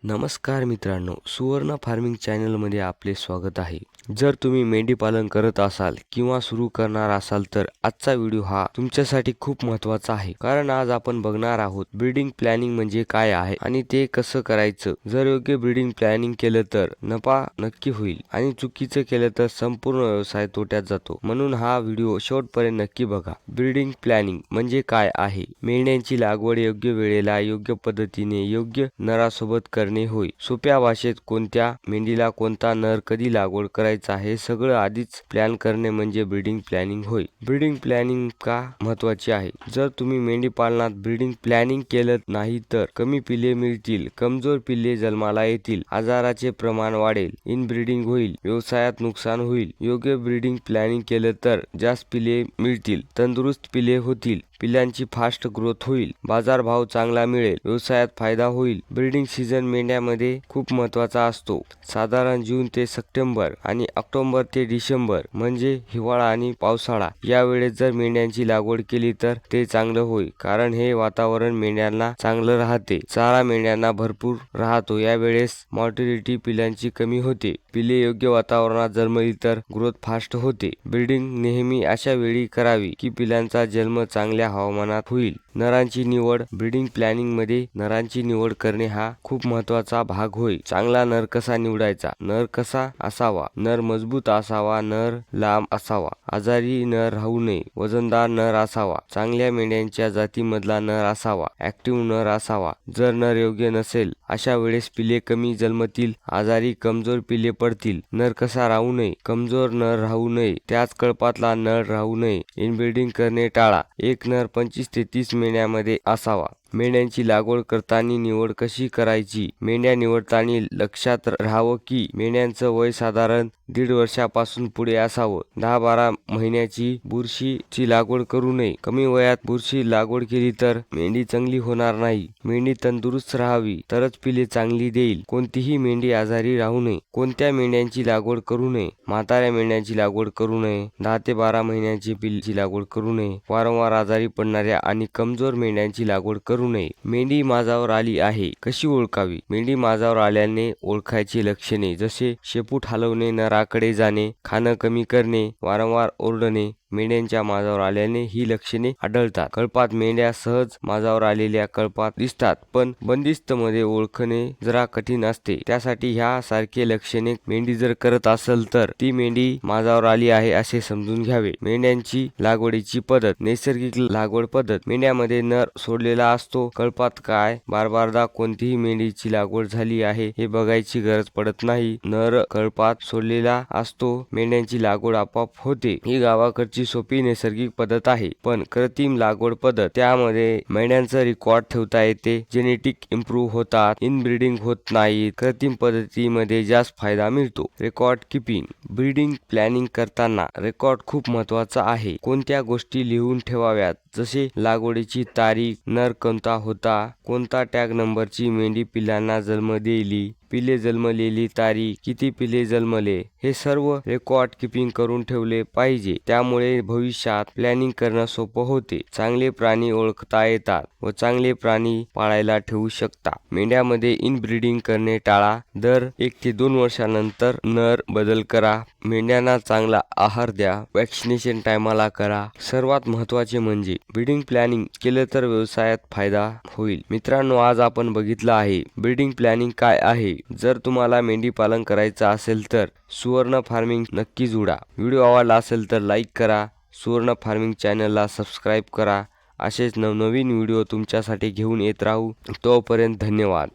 नमस्कार मित्रांनो, सुवर्ण फार्मिंग चॅनलमध्ये आपले स्वागत आहे। जर तुम्ही मेंढी पालन करत असाल किंवा सुरू करणार असाल तर आजचा व्हिडिओ हा तुमच्यासाठी खूप महत्त्वाचा आहे, कारण आज आपण बघणार आहोत ब्रीडिंग प्लॅनिंग म्हणजे काय आहे आणि ते कसं करायचं। जर योग्य ब्रीडिंग प्लॅनिंग केलं तर नफा नक्की होईल आणि चुकीचं केलं तर संपूर्ण व्यवसाय तोट्यात जातो। म्हणून हा व्हिडिओ शेवटपर्यंत नक्की बघा। ब्रीडिंग प्लॅनिंग म्हणजे काय आहे? मेंढ्यांची लागवड योग्य वेळेला योग्य पद्धतीने योग्य नरासोबत करणे होय। सोप्या भाषेत कोणत्या मेंढीला कोणता नर कधी लागवड करायचा हे सगळं आधीच प्लॅन करणे म्हणजे ब्रीडिंग प्लॅनिंग होय। ब्रीडिंग प्लॅनिंग का महत्त्वाची आहे? जर तुम्ही मेंढी पालनात ब्रीडिंग प्लॅनिंग केलं नाही तर कमी पिल्ले मिळतील, कमजोर पिल्ले जन्माला येतील, आजाराचे प्रमाण वाढेल, इनब्रीडिंग होईल, व्यवसायात नुकसान होईल। योग्य ब्रीडिंग प्लॅनिंग केलं तर जास्त पिल्ले मिळतील, तंदुरुस्त पिल्ले होतील, पिल्लांची फास्ट ग्रोथ होईल, बाजारभाव चांगला मिळेल, व्यवसायात फायदा होईल। ब्रीडिंग सीझन मेंढ्यामध्ये खूप महत्त्वाचा असतो। साधारण जून ते सप्टेंबर आणि ऑक्टोबर ते डिसेंबर म्हणजे हिवाळा आणि पावसाळा या वेळेत जर मेंढ्यांची लागवड केली तर ते चांगलं होईल, कारण हे वातावरण मेंढ्यांना चांगलं राहते, चारा मेंढ्यांना भरपूर राहतो। या वेळेस मॉर्टिलिटी पिल्लांची कमी होते, पिल्ले योग्य वातावरणात जन्मली तर ग्रोथ फास्ट होते। ब्रीडिंग नेहमी अशा वेळी करावी की पिल्लांचा जन्म चांगल्या हवामानात होईल। नरांची निवड ब्रीडिंग प्लॅनिंग मध्ये नरांची निवड करणे हा खूप महत्त्वाचा भाग होय। चांगला नर कसा निवडायचा? नर कसा असावा? नर मजबूत असावा, नर लांब असावा, आजारी नर राहू नये, वजनदार नर असावा, चांगल्या मेंढ्यांच्या जातीमधला नर असावा, ऍक्टिव्ह नर असावा। जर नर योग्य नसेल अशा वेळेस पिल्ले कमी जन्मतील, आजारी कमजोर पिल्ले पडतील। नर कसा राहू नये? कमजोर नर राहू नये, त्याच कळपातला नर राहू नये, इनब्रीडिंग करणे टाळा। एक नर 25 ते 30 मेंढ्यामध्ये असावा। मेंढ्यांची लागवड करताना निवड कशी करायची? मेंढ्या निवडताना लक्षात राहावं की मेंढ्यांचं वय साधारण 1.5 वर्षापासून पुढे असावं। 10-12 महिन्याची बुरशीची लागवड करू नये। कमी वयात बुरशी लागवड केली तर मेंढी चांगली होणार नाही। मेंढी तंदुरुस्त राहावी तरच पिले चांगली देईल। कोणतीही मेंढी आजारी राहू नये। कोणत्या मेंढ्यांची लागवड करू नये? म्हाताऱ्या मेंढ्यांची लागवड करू नये, 10 ते 12 महिन्याची पिल्लाची लागवड करू नये, वारंवार आजारी पडणाऱ्या आणि कमजोर मेंढ्यांची लागवड करू नये। मेंढी माझावर आली आहे कशी ओळखावी? मेंढी माझावर आल्याने ओळखायची लक्षणे जसे शेपूट हलवणे, नराकडे जाणे, खाणं कमी करणे, वारंवार ओरडणे। मेंढ्यांच्या माझावर आल्याने ही लक्षणे आढळतात। कळपात मेंढ्या सहज माझावर आलेल्या कळपात दिसतात, पण बंदिस्त मध्ये ओळखणे जरा कठीण असते। त्यासाठी ह्या सारखे लक्षणे मेंढी जर करत असेल तर ती मेंढी माझावर आली आहे असे समजून घ्यावे। मेंढ्यांची लागवडीची पद्धत, नैसर्गिक लागवड पद्धत। मेंढ्यामध्ये नर सोडलेला असतो कळपात काय बारबारदा कोणतीही मेंढीची लागवड झाली आहे हे बघायची गरज पडत नाही। नर कळपात सोडलेला असतो, मेंढ्यांची लागवड आपोआप होते। ही गावाकडची सोपी नैसर्गिक पद्धत आहे। पण कृत्रिम लागवड पद्धत, त्यामध्ये मेंढ्यांचं रेकॉर्ड ठेवता येते, जेनेटिक इम्प्रूव्ह होतात, इनब्रीडिंग होत नाही। कृत्रिम पद्धतीमध्ये जास्त फायदा मिळतो। रेकॉर्ड कीपिंग, ब्रीडिंग प्लॅनिंग करताना रेकॉर्ड खूप महत्त्वाचा आहे। कोणत्या गोष्टी लिहून ठेवाव्यात जसे लागवडीची तारीख, नर कोणता होता, कोणता टॅग नंबरची मेंढी पिल्लांना जन्म देईल, पिल्ले जन्मलेली तारीख, किती पिल्ले जन्मले, हे सर्व रेकॉर्ड कीपिंग करून ठेवले पाहिजे। त्यामुळे भविष्यात प्लॅनिंग करणं सोपं होते। चांगले प्राणी ओळखता येतात व चांगले प्राणी पाळायला ठेवू शकता। मेंढ्यामध्ये इनब्रीडिंग करणे टाळा। दर 1 ते 2 वर्षानंतर नर बदल करा। मेंढ्यांना चांगला आहार द्या। वॅक्सिनेशन टायमाला करा। सर्वात महत्त्वाचे म्हणजे ब्रीडिंग प्लॅनिंग केलं तर व्यवसायात फायदा होईल। मित्रांनो, आज आपण बघितलं आहे ब्रीडिंग प्लॅनिंग काय आहे। जर तुम्हाला मेंढी पालन करायचं असेल तर सुवर्ण फार्मिंग नक्की जोडा। व्हिडिओ आवडला असेल तर लाईक करा, सुवर्ण फार्मिंग चॅनलला सबस्क्राईब करा। असेच नवनवीन व्हिडिओ तुमच्यासाठी घेऊन येत राहू। तोपर्यंत धन्यवाद।